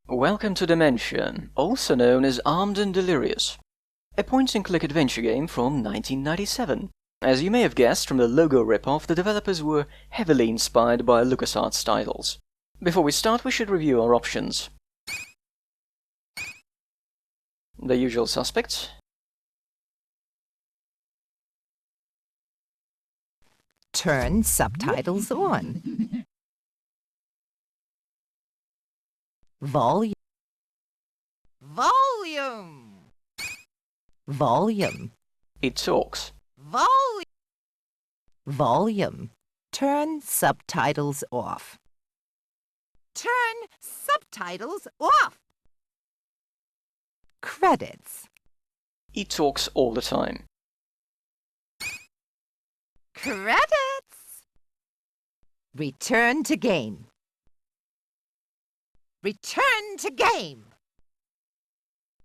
Welcome to Dementia, also known as Armed and Delirious, a point-and-click adventure game from 1997. As you may have guessed from the logo rip-off, the developers were heavily inspired by LucasArts titles. Before we start, we should review our options. The usual suspects. Turn subtitles on. Volume. Volume. It talks. Volume. Turn subtitles off. Turn subtitles off. Credits. It talks all the time. Credits. Return to game. Return to game.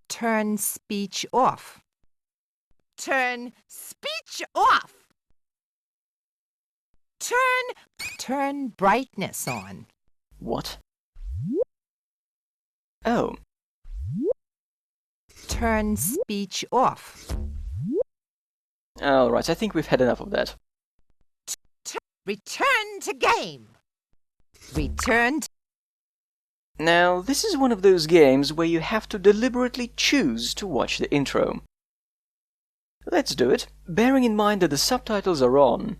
Turn speech off. Turn speech off. Turn brightness on. What? Oh. Turn speech off. Alright, I think we've had enough of that. Return to game. Return to... Now, this is one of those games where you have to deliberately choose to watch the intro. Let's do it, bearing in mind that the subtitles are on.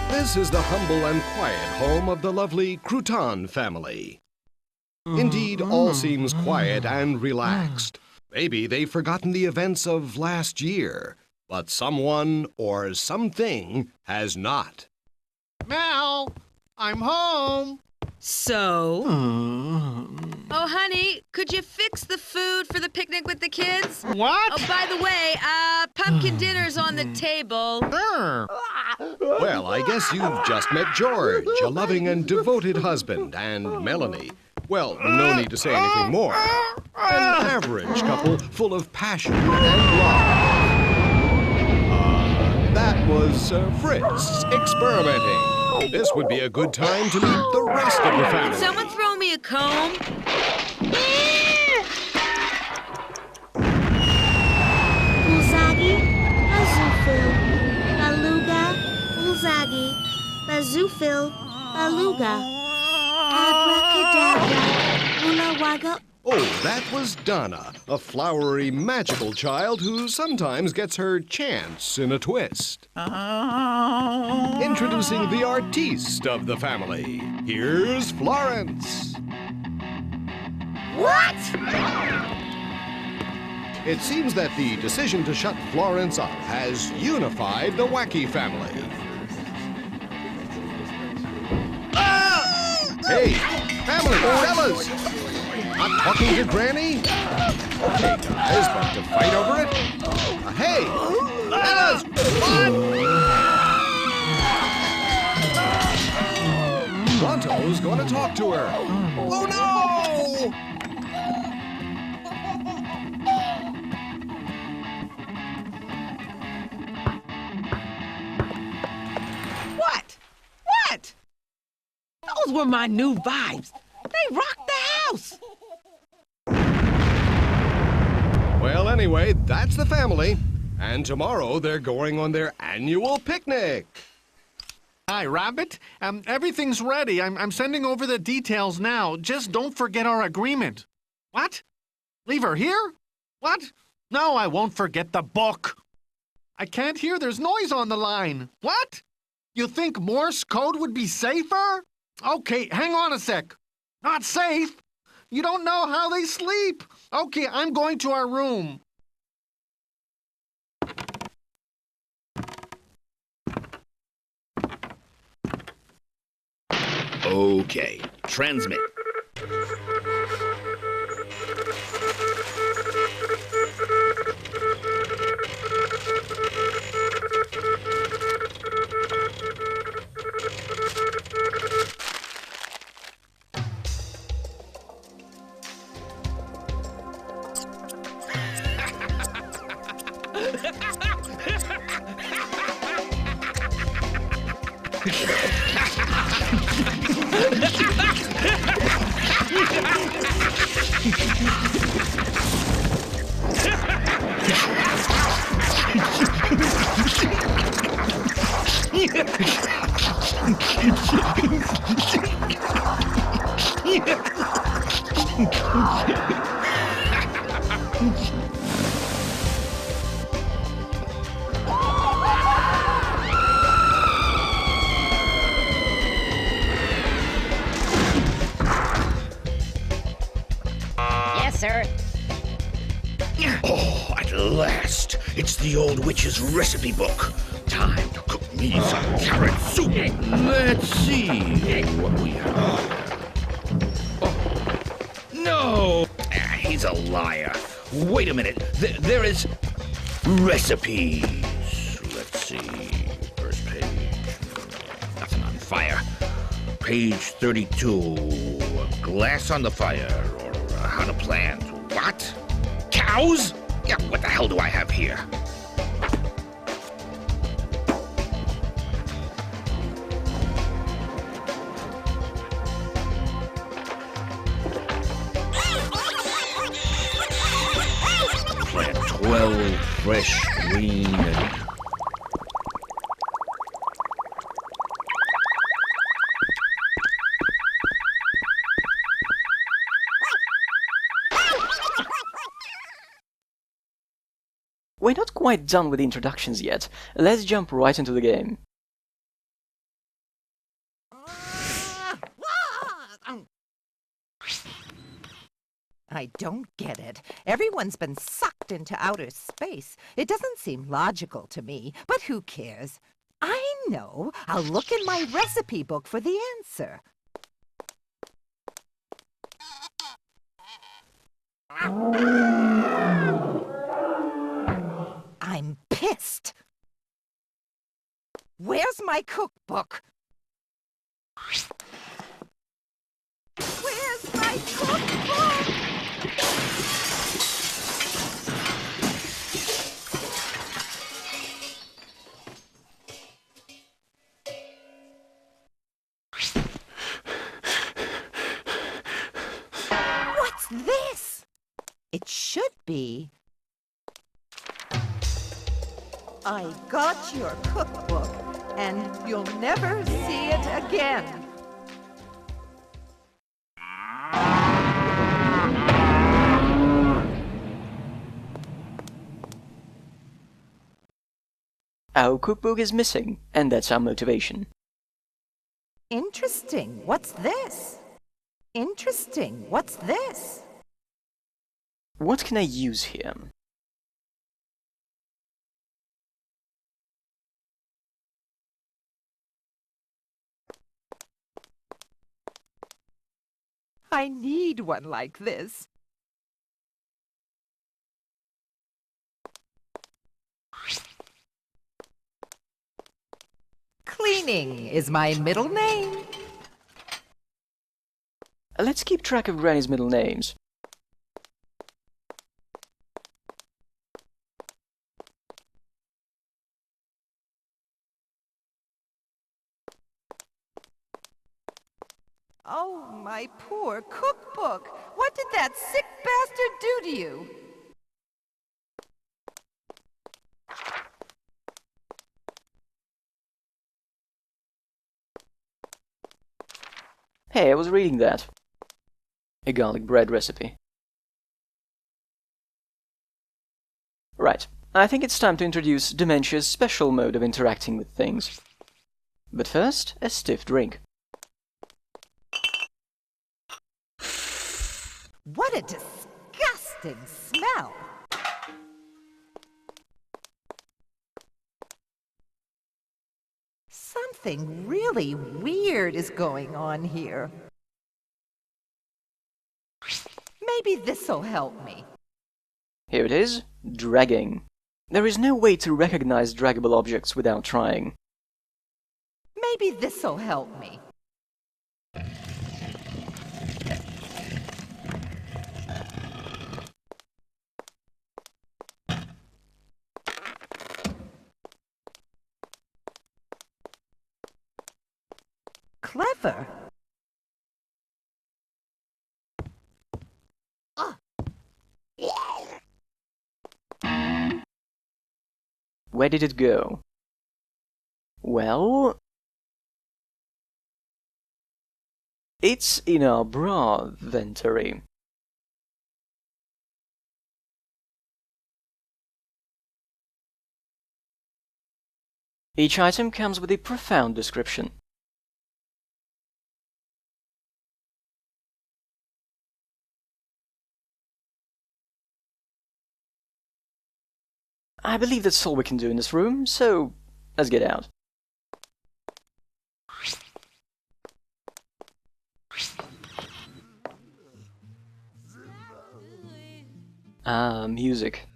This is the humble and quiet home of the lovely Crouton family. Indeed, all seems quiet and relaxed. Maybe they've forgotten the events of last year, but someone or something has not. Mel, I'm home. So? Oh, honey, could you fix the food for the picnic with the kids? What? Oh, by the way, pumpkin dinner's on the table. Well, I guess you've just met George, a loving and devoted husband, and Melanie. Well, no need to say anything more. An average couple full of passion and love. That was Fritz experimenting. This would be a good time to meet the rest of the family. Someone throw me a comb? baggy, bazoofil, baluga, abracadabra, hula wagga. Oh, that was Donna, a flowery, magical child who sometimes gets her chance in a twist. Introducing the artiste of the family. Here's Florence. What? It seems that the decision to shut Florence up has unified the Wacky family. Hey, family, fellas! Not talking to Granny? Okay, guys, but to fight over it? Hey, fellas, what? Ronto's gonna talk to her. Oh, no! What? What? Those were my new vibes. They rocked the house. Well, anyway, that's the family. And tomorrow they're going on their annual picnic. Hi, Rabbit. Everything's ready. I'm sending over the details now. Just don't forget our agreement. What? Leave her here? What? No, I won't forget the book. I can't hear. There's noise on the line. What? You think Morse code would be safer? Okay, hang on a sec. Not safe? You don't know how they sleep. Okay, I'm going to our room. Okay, transmit. Yes, sir. Oh, at last! It's the old witch's recipe book. Time to cook me some carrot soup. Let's see what we have. Oh, no! He's a liar. Wait a minute. There is recipes. Let's see. First page. Nothing on fire. Page 32. Glass on the fire, or how to plant. What? Cows? Yeah, what the hell do I have here? Plant 12 fresh green and... We're not quite done with the introductions yet. Let's jump right into the game. I don't get it. Everyone's been sucked into outer space. It doesn't seem logical to me, but who cares? I know. I'll look in my recipe book for the answer. I'm pissed. Where's my cookbook? Where's my cookbook? What's this? It should be. I got your cookbook. and you'll never see it again. Our cookbook is missing, and that's our motivation. Interesting. What's this? Interesting. What's this? What can I use here? I need one like this. Cleaning is my middle name. Let's keep track of Granny's middle names. Oh, my poor cookbook. What did that sick bastard do to you? Hey, I was reading that. A garlic bread recipe. Right, I think it's time to introduce Dementia's special mode of interacting with things. But first, a stiff drink. What a disgusting smell! Something really weird is going on here. Maybe this'll help me. Here it is, dragging. There is no way to recognize draggable objects without trying. Maybe this'll help me. Clever. Where did it go? Well... it's in our bra inventory. Each item comes with a profound description. I believe that's all we can do in this room, so let's get out. Ah, music.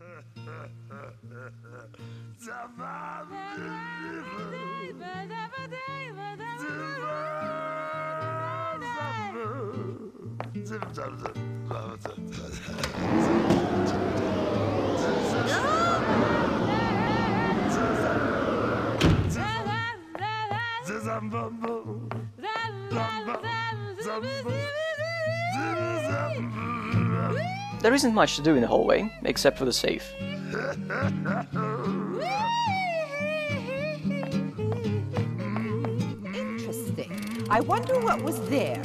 There isn't much to do in the hallway, except for the safe. Interesting. I wonder what was there.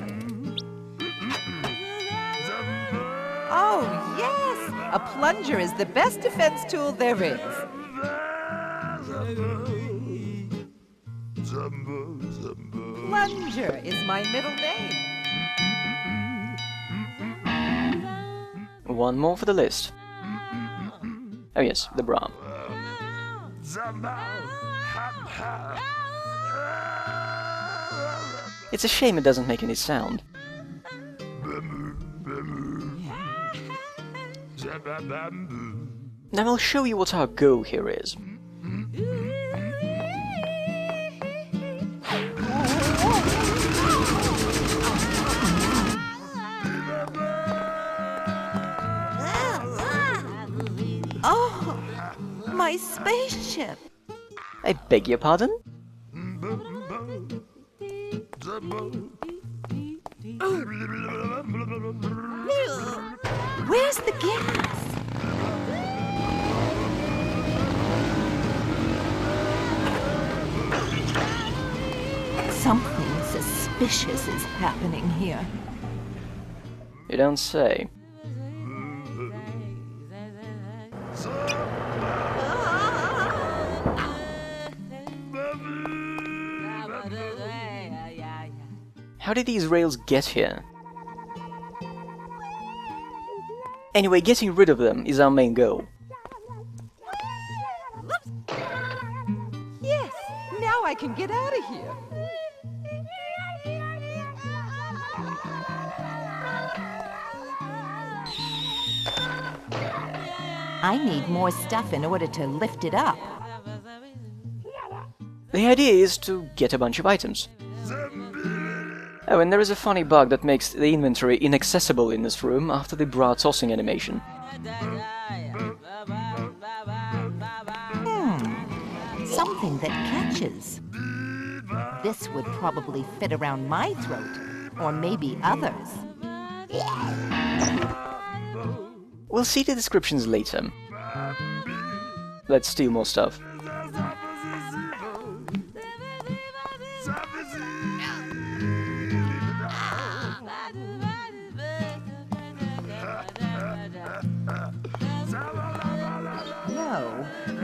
Oh, yes! A plunger is the best defense tool there is. Plunger is my middle name. One more for the list. Oh yes, the bra. It's a shame it doesn't make any sound. Now I'll show you what our go here is. Oh, my spaceship. I beg your pardon? Where's the gas? suspicious is happening here? You don't say. How did these rails get here? Anyway, getting rid of them is our main goal. Yes, now I can get out of here. I need more stuff in order to lift it up. The idea is to get a bunch of items. Oh, and there is a funny bug that makes the inventory inaccessible in this room after the bra tossing animation. Something that catches. This would probably fit around my throat, or maybe others. We'll see the descriptions later. Let's steal more stuff.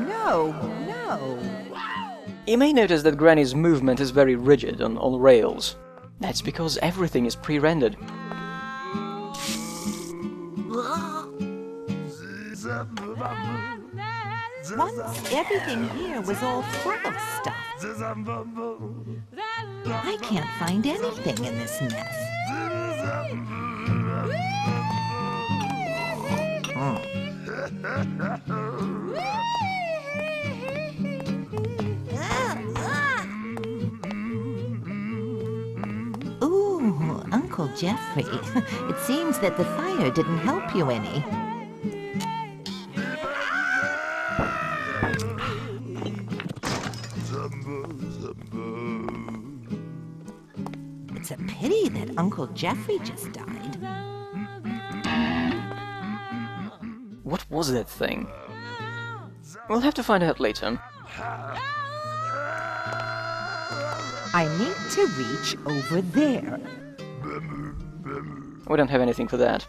No. You may notice that Granny's movement is very rigid on rails. That's because everything is pre-rendered. Once everything here was all full of stuff. I can't find anything in this mess. Ooh, Uncle Jeffrey. It seems that the fire didn't help you any. It's a pity that Uncle Jeffrey just died. What was that thing? We'll have to find out later. I need to reach over there. We don't have anything for that.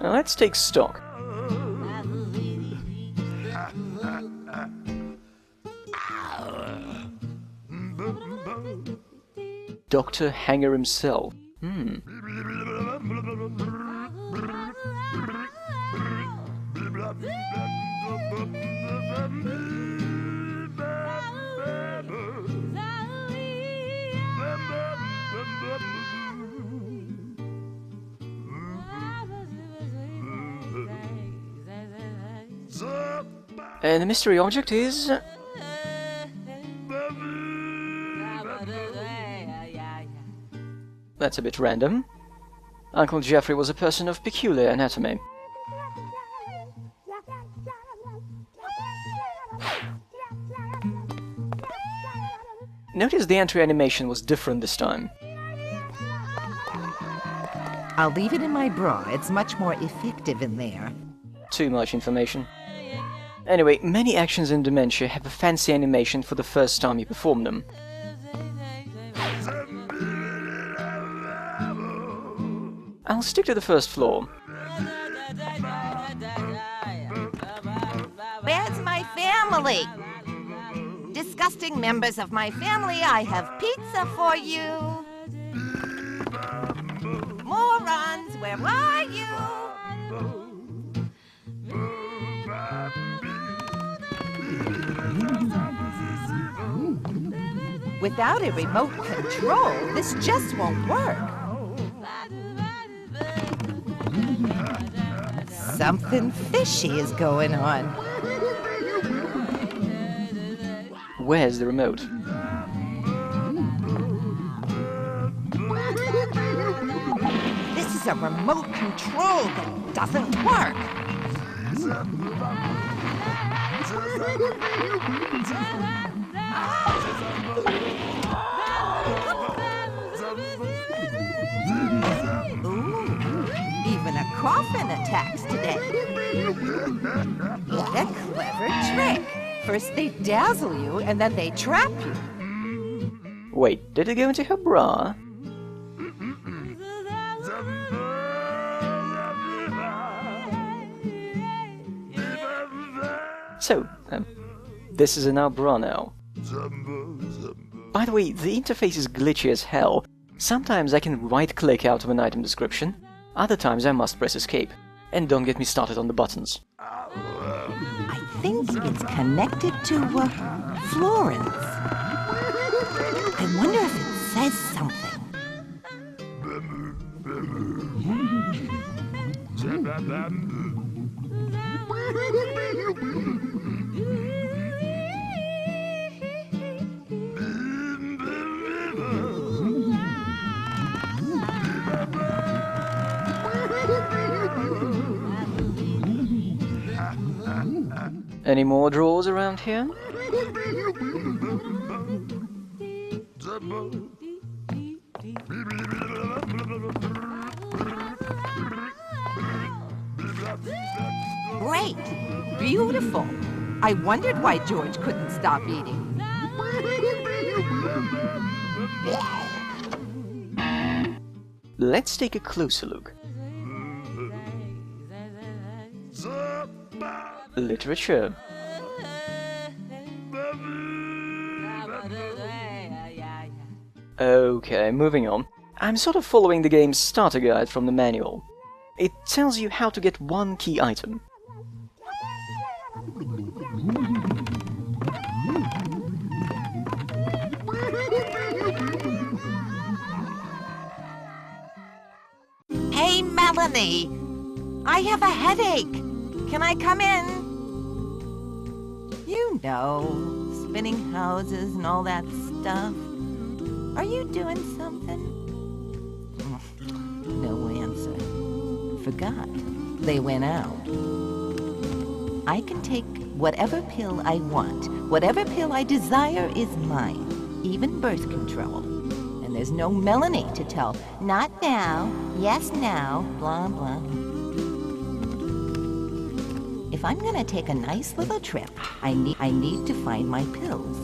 Now let's take stock. Dr. Hanger himself. And the mystery object is... That's a bit random. Uncle Jeffrey was a person of peculiar anatomy. Notice the entry animation was different this time. I'll leave it in my bra. It's much more effective in there. Too much information. Anyway, many actions in Dementia have a fancy animation for the first time you perform them. I'll stick to the first floor. Where's my family? Disgusting members of my family, I have pizza for you. Morons, where are you? Without a remote control, this just won't work. Something fishy is going on. Where's the remote? This is a remote control that doesn't work. coffin attacks today. What a clever trick. First they dazzle you, and then they trap you. Wait, did it go into her bra? So, this is in our bra now. By the way, the interface is glitchy as hell. Sometimes I can right-click out of an item description, other times I must press escape. And don't get me started on the buttons. I think it's connected to, Florence. I wonder if it says something. Any more drawers around here? Great! Beautiful! I wondered why George couldn't stop eating. Let's take a closer look. Literature. Okay, moving on. I'm sort of following the game's starter guide from the manual. It tells you how to get one key item. Hey, Melanie. I have a headache. Can I come in? You know, spinning houses and all that stuff. Are you doing something? No answer. Forgot. They went out. I can take whatever pill I want. Whatever pill I desire is mine. Even birth control. And there's no Melanie to tell, not now, yes now, blah, blah. If I'm gonna take a nice little trip, I need to find my pills.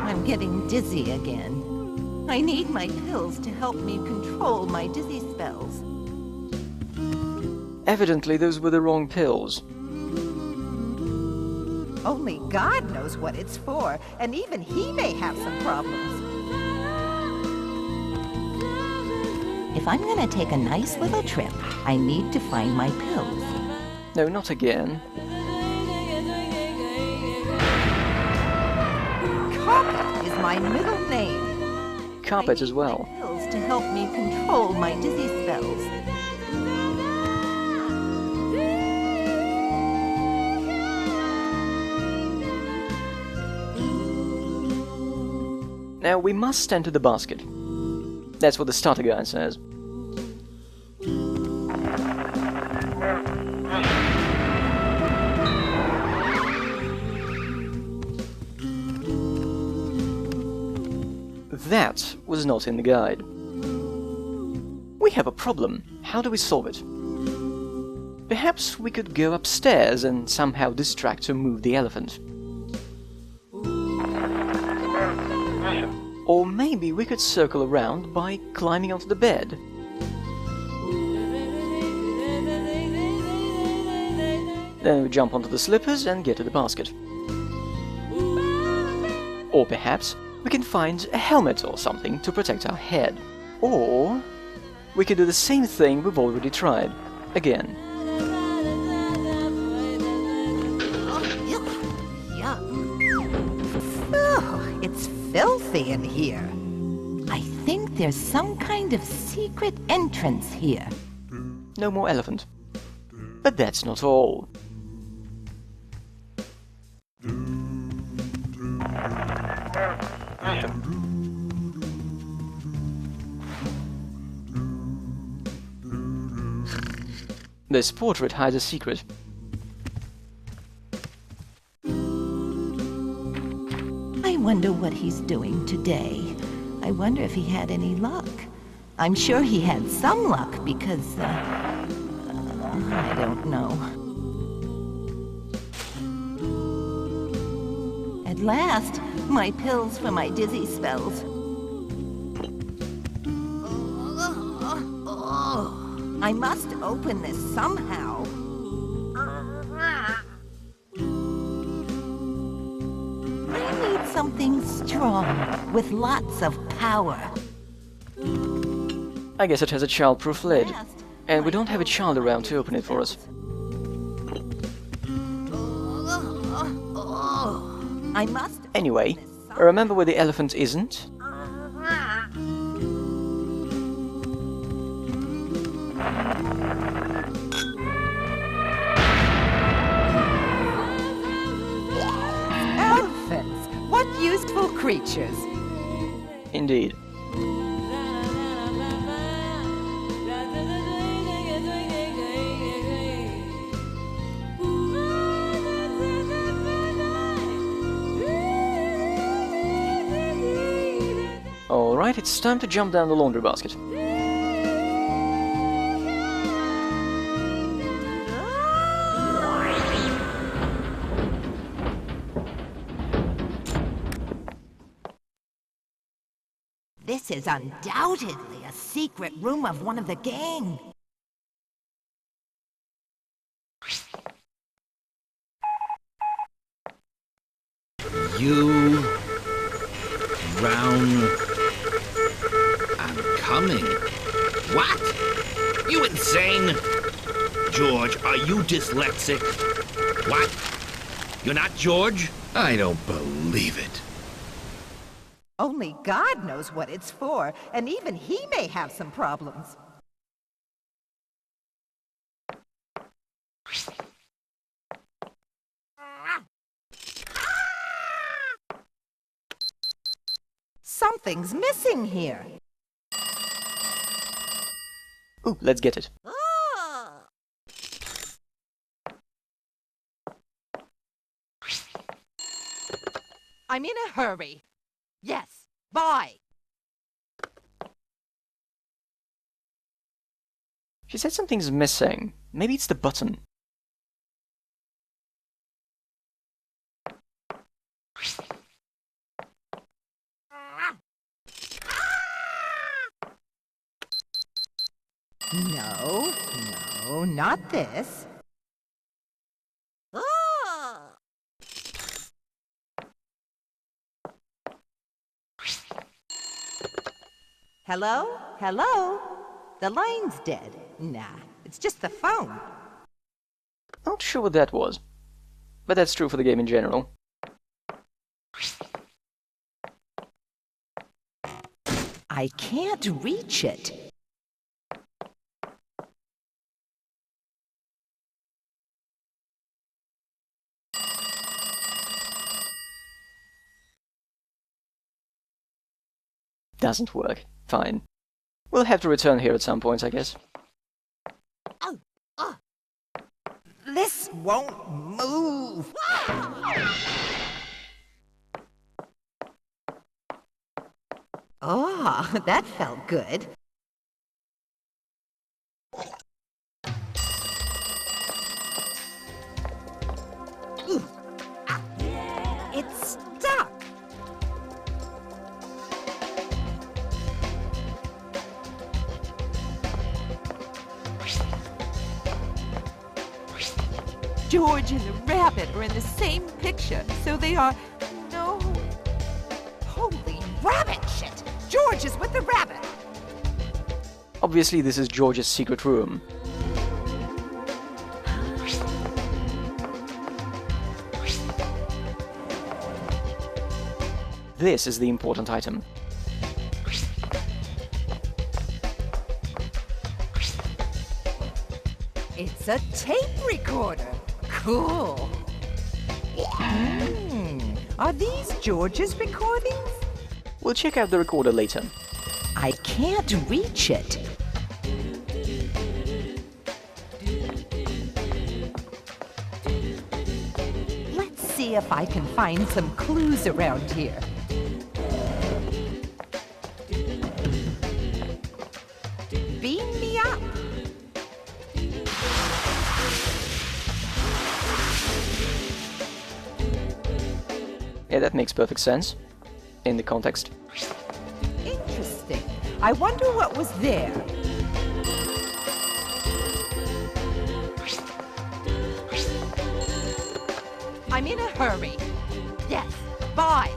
I'm getting dizzy again. I need my pills to help me control my dizzy spells. Evidently those were the wrong pills. Only God knows what it's for, and even he may have some problems. If I'm gonna take a nice little trip, I need to find my pills. No, not again. Carpet is my middle name. Carpet as well. I need my pills to help me control my dizzy spells. Now we must enter the basket. That's what the starter guide says. That was not in the guide. We have a problem. How do we solve it? Perhaps we could go upstairs and somehow distract or move the elephant. Or maybe we could circle around by climbing onto the bed. Then we jump onto the slippers and get to the basket. Or perhaps we can find a helmet or something to protect our head. Or we could do the same thing we've already tried. Again. Oh, it's filthy in here. I think there's some kind of secret entrance here. No more elephant. But that's not all. This portrait hides a secret. I wonder what he's doing today. I wonder if he had any luck. I'm sure he had some luck because, I don't know. At last, my pills for my dizzy spells. I must open this somehow. I need something strong with lots of power. I guess it has a child-proof lid, and we don't have a child around to open it for us. I must. Anyway, remember where the elephant isn't? Elephants! What useful creatures! Indeed. Alright, it's time to jump down the laundry basket. This is undoubtedly a secret room of one of the gang. You... Brown... I'm coming. What? You insane? George, are you dyslexic? What? You're not George? I don't believe it. Only God knows what it's for, and even he may have some problems. Something's missing here. Ooh, let's get it. I'm in a hurry. Yes, bye. She said something's missing. Maybe it's the button. No, not this. Hello? Hello? The line's dead. Nah, it's just the phone. Not sure what that was, but that's true for the game in general. I can't reach it. Doesn't work. Fine. We'll have to return here at some point, I guess. This won't move. Oh, that felt good. It's stuck. George and the rabbit are in the same picture, so they are... No. Holy rabbit shit! George is with the rabbit! Obviously, this is George's secret room. This is the important item. It's a tape recorder. Cool. Are these George's recordings? We'll check out the recorder later. I can't reach it. Let's see if I can find some clues around here. Yeah, that makes perfect sense. In the context. Interesting. I wonder what was there. I'm in a hurry. Yes, bye.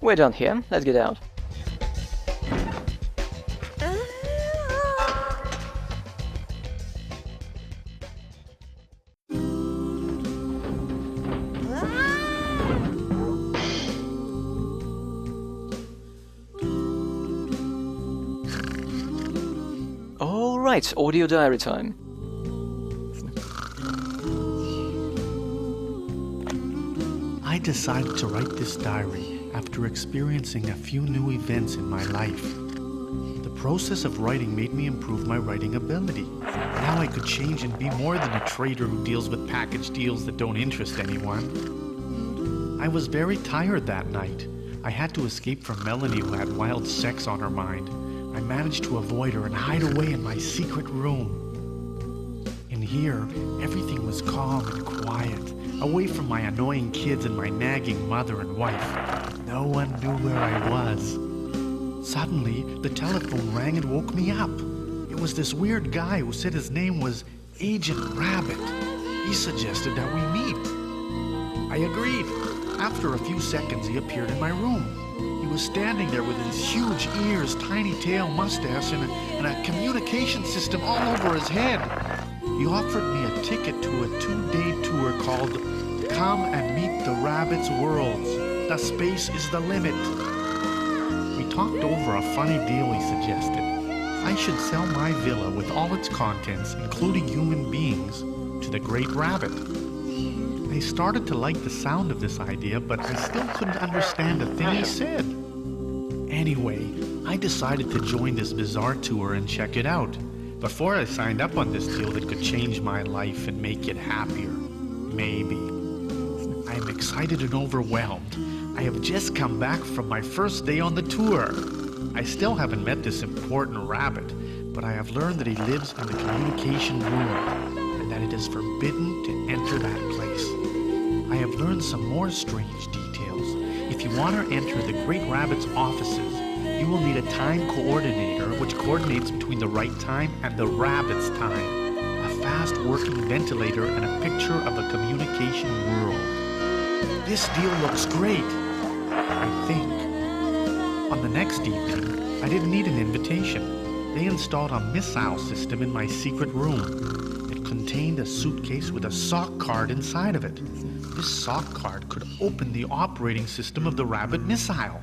We're done here. Let's get out. Alright, audio diary time. I decided to write this diary after experiencing a few new events in my life. The process of writing made me improve my writing ability. Now I could change and be more than a trader who deals with package deals that don't interest anyone. I was very tired that night. I had to escape from Melanie, who had wild sex on her mind. I managed to avoid her and hide away in my secret room. In here, everything was calm and quiet, away from my annoying kids and my nagging mother and wife. No one knew where I was. Suddenly, the telephone rang and woke me up. It was this weird guy who said his name was Agent Rabbit. He suggested that we meet. I agreed. After a few seconds, he appeared in my room. He was standing there with his huge ears, tiny tail, mustache, and a communication system all over his head. He offered me a ticket to a 2-day tour called Come and Meet the Rabbit's Worlds. The space is the limit. We talked over a funny deal he suggested. I should sell my villa with all its contents, including human beings, to the Great Rabbit. I started to like the sound of this idea, but I still couldn't understand a thing he said. Anyway, I decided to join this bizarre tour and check it out. Before I signed up on this deal that could change my life and make it happier. Maybe. I am excited and overwhelmed. I have just come back from my first day on the tour. I still haven't met this important rabbit, but I have learned that he lives in the communication world, and that it is forbidden to enter that place. I have learned some more strange details. If you want to enter the Great Rabbit's offices, you will need a time coordinator which coordinates between the right time and the rabbit's time, a fast working ventilator, and a picture of a communication world. This deal looks great, I think. On the next evening, I didn't need an invitation. They installed a missile system in my secret room. It contained a suitcase with a sock card inside of it. This sock card could open the operating system of the Rabbit missile.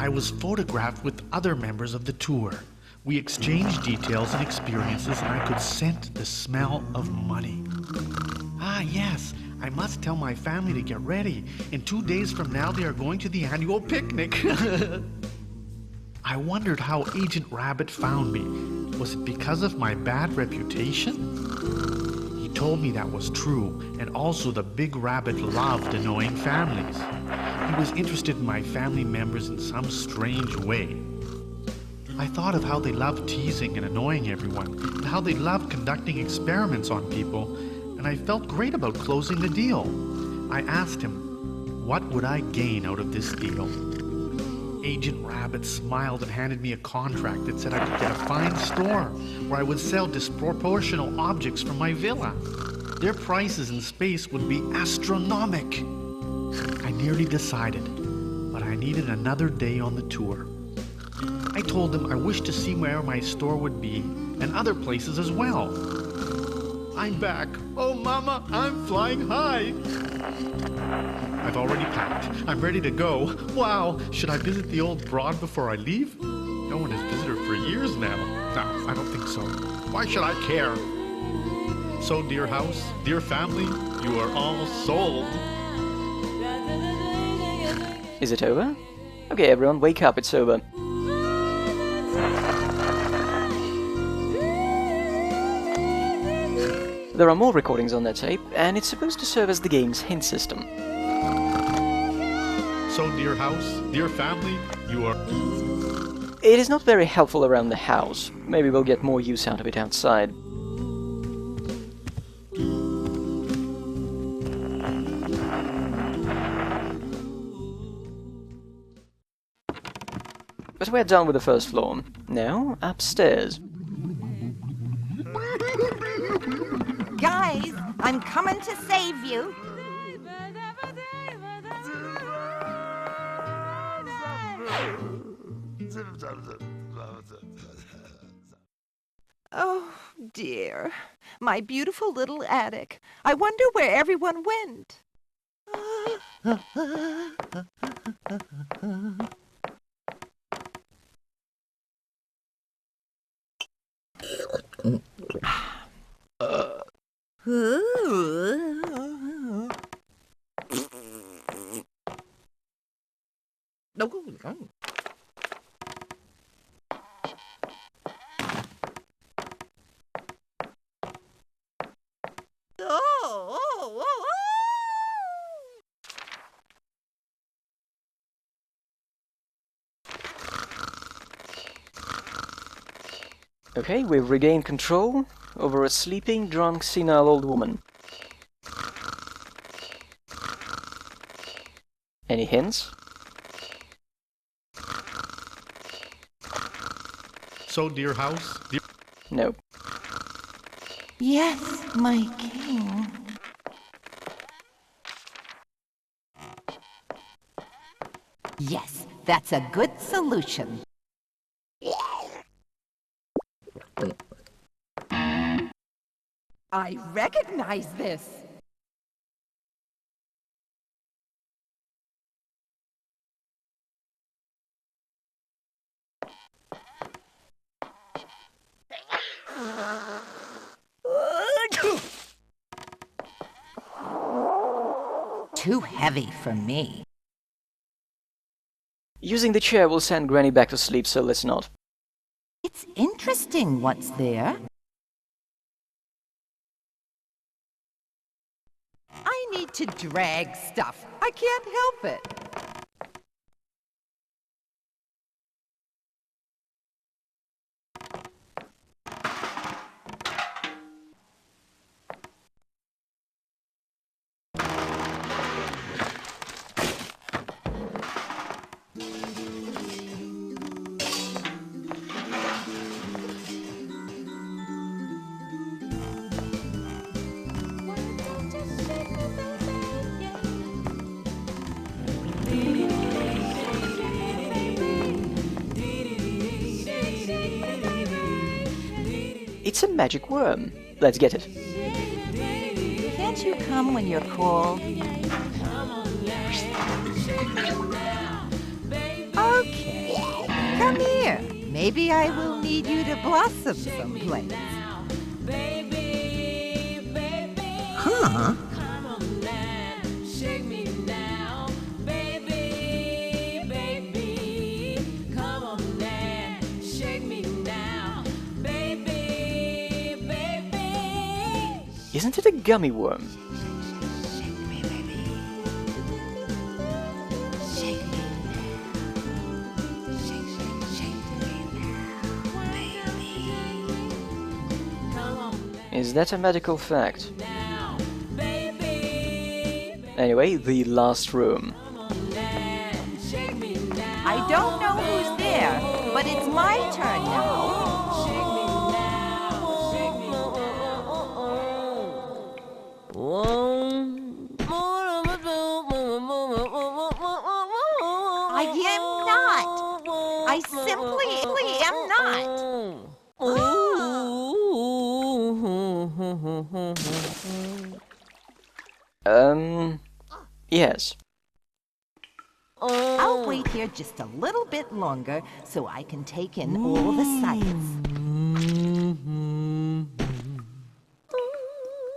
I was photographed with other members of the tour. We exchanged details and experiences, and I could scent the smell of money. Ah, yes, I must tell my family to get ready. In 2 days from now, they are going to the annual picnic. I wondered how Agent Rabbit found me. Was it because of my bad reputation? He told me that was true, and also the big rabbit loved annoying families. He was interested in my family members in some strange way. I thought of how they loved teasing and annoying everyone, and how they loved conducting experiments on people, and I felt great about closing the deal. I asked him, what would I gain out of this deal? Agent Rabbit smiled and handed me a contract that said I could get a fine store where I would sell disproportional objects from my villa. Their prices in space would be astronomic. I nearly decided, but I needed another day on the tour. I told them I wished to see where my store would be and other places as well. I'm back. Oh, Mama, I'm flying high. I've already packed. I'm ready to go. Wow, should I visit the old broad before I leave? No one has visited her for years now. No, I don't think so. Why should I care? So, dear house, dear family, you are all sold. Is it over? Okay, everyone, wake up, it's over. There are more recordings on that tape, and it's supposed to serve as the game's hint system. So, dear house, dear family, you are... It is not very helpful around the house. Maybe we'll get more use out of it outside. we're done with the first floor. Now, upstairs. Guys, I'm coming to save you. Oh, dear. My beautiful little attic. I wonder where everyone went. Okay, we've regained control over a sleeping, drunk, senile old woman. Any hints? So, dear house? No. Yes, my king. Yes, that's a good solution. I recognize this. Too heavy for me. Using the chair will send Granny back to sleep, so let's not. It's interesting what's there. I need to drag stuff. I can't help it. It's a magic worm. Let's get it. Can't you come when you're called? Okay, come here. Maybe I will need you to blossom someplace. Huh? Isn't it a gummy worm? Is that a medical fact? Anyway, the last room. I don't know who's there, but it's my turn now. I am not. I simply am not. Yes. I'll wait here just a little bit longer so I can take in all the sights.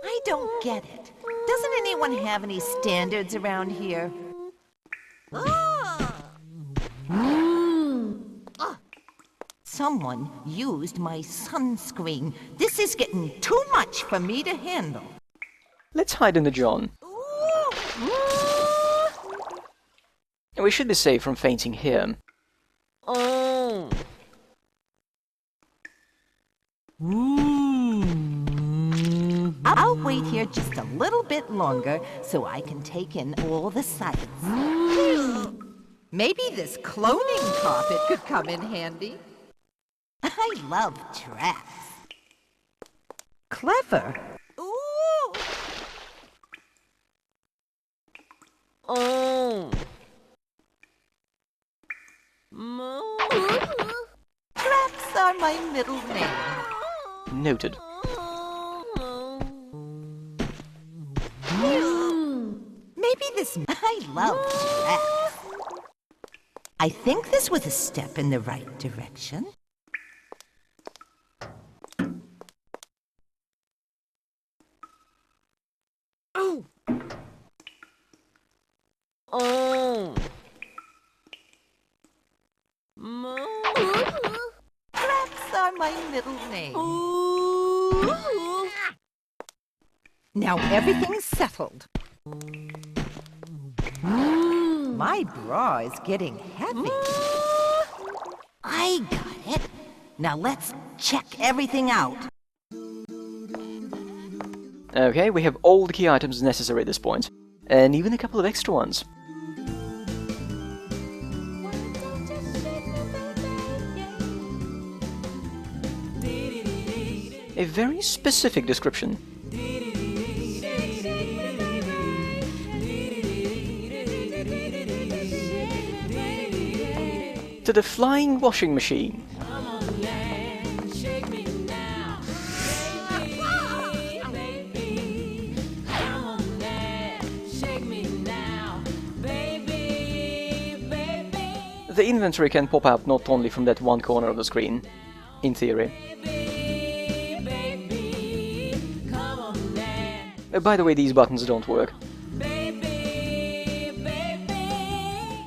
I don't get it. Doesn't anyone have any standards around here? Someone used my sunscreen. This is getting too much for me to handle. Let's hide in the John. We should be safe from fainting here. I'll wait here just a little bit longer so I can take in all the sights. Maybe this cloning carpet could come in handy. I love traps. Clever. Ooh! Oh. Traps are my middle name. Noted. Maybe this... I love traps. I think this was a step in the right direction. Oh. Oh. Traps are my middle name. Now everything's settled. My bra is getting heavy. I got it. Now let's check everything out. Okay, we have all the key items necessary at this point, and even a couple of extra ones. A very specific description. To the flying washing machine. The inventory can pop up not only from that one corner of the screen, in theory. By the way, these buttons don't work.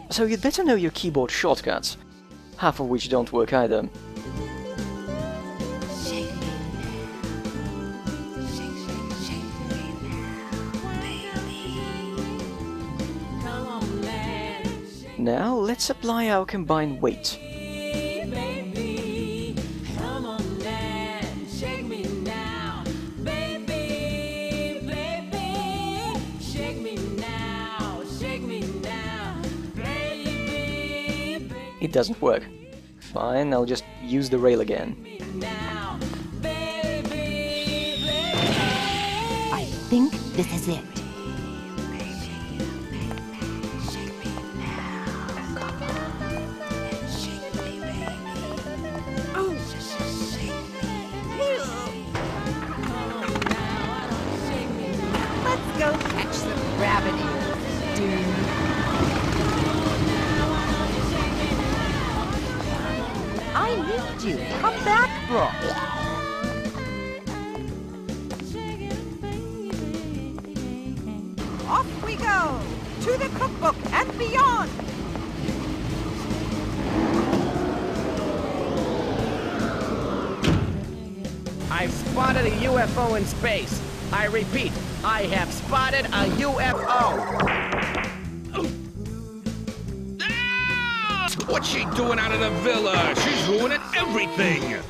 So you'd better know your keyboard shortcuts, half of which don't work either. Now let's apply our combined weight. It doesn't work. Fine, I'll just use the rail again. I think this is it. Let's go catch some rabbit ears, dude. I need you. Come back, Brooke. Off we go! To the cookbook and beyond! I've spotted a UFO in space. I repeat, I have spotted a UFO. What's she doing out of the villa? She's ruining everything!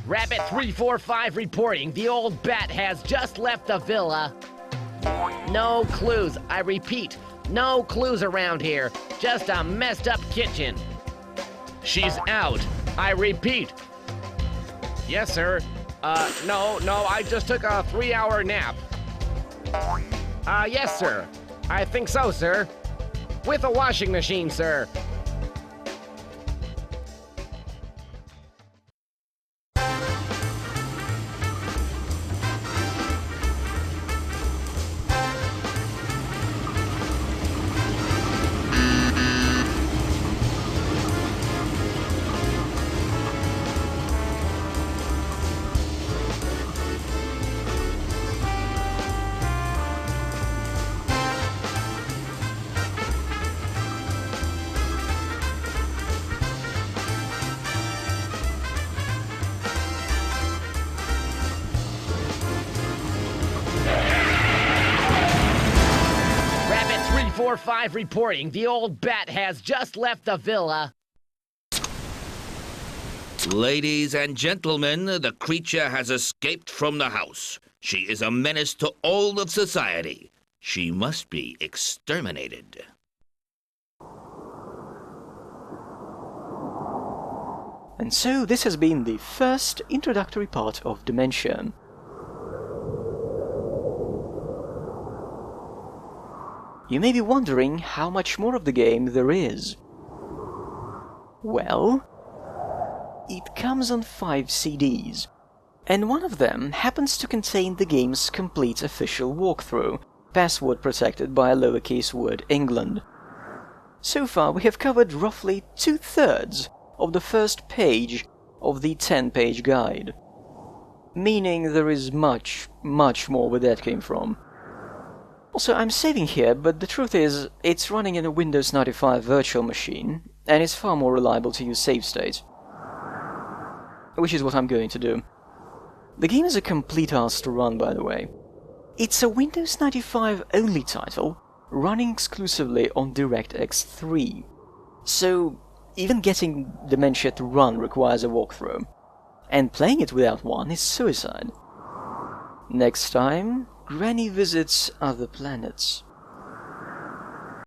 Rabbit 345 reporting. The old bat has just left the villa. No clues. I repeat, no clues around here. Just a messed up kitchen. She's out. I repeat. Yes, sir. No, I just took a 3-hour nap. Yes, sir. I think so, sir. With a washing machine, sir. Rabbit 345 reporting. The old bat has just left the villa. Ladies and gentlemen, the creature has escaped from the house. She is a menace to all of society. She must be exterminated. And so this has been the first introductory part of Dementia. You may be wondering how much more of the game there is. Well, it comes on 5 CDs, and one of them happens to contain the game's complete official walkthrough, password protected by a lowercase word England. So far we have covered roughly 2/3 of the first page of the 10-page guide, meaning there is much more where that came from. Also, I'm saving here, but the truth is, it's running in a Windows 95 virtual machine, and it's far more reliable to use save states. Which is what I'm going to do. The game is a complete arse to run, by the way. It's a Windows 95 only title, running exclusively on DirectX 3. So, even getting Dementia to run requires a walkthrough, and playing it without one is suicide. Next time, Granny visits other planets.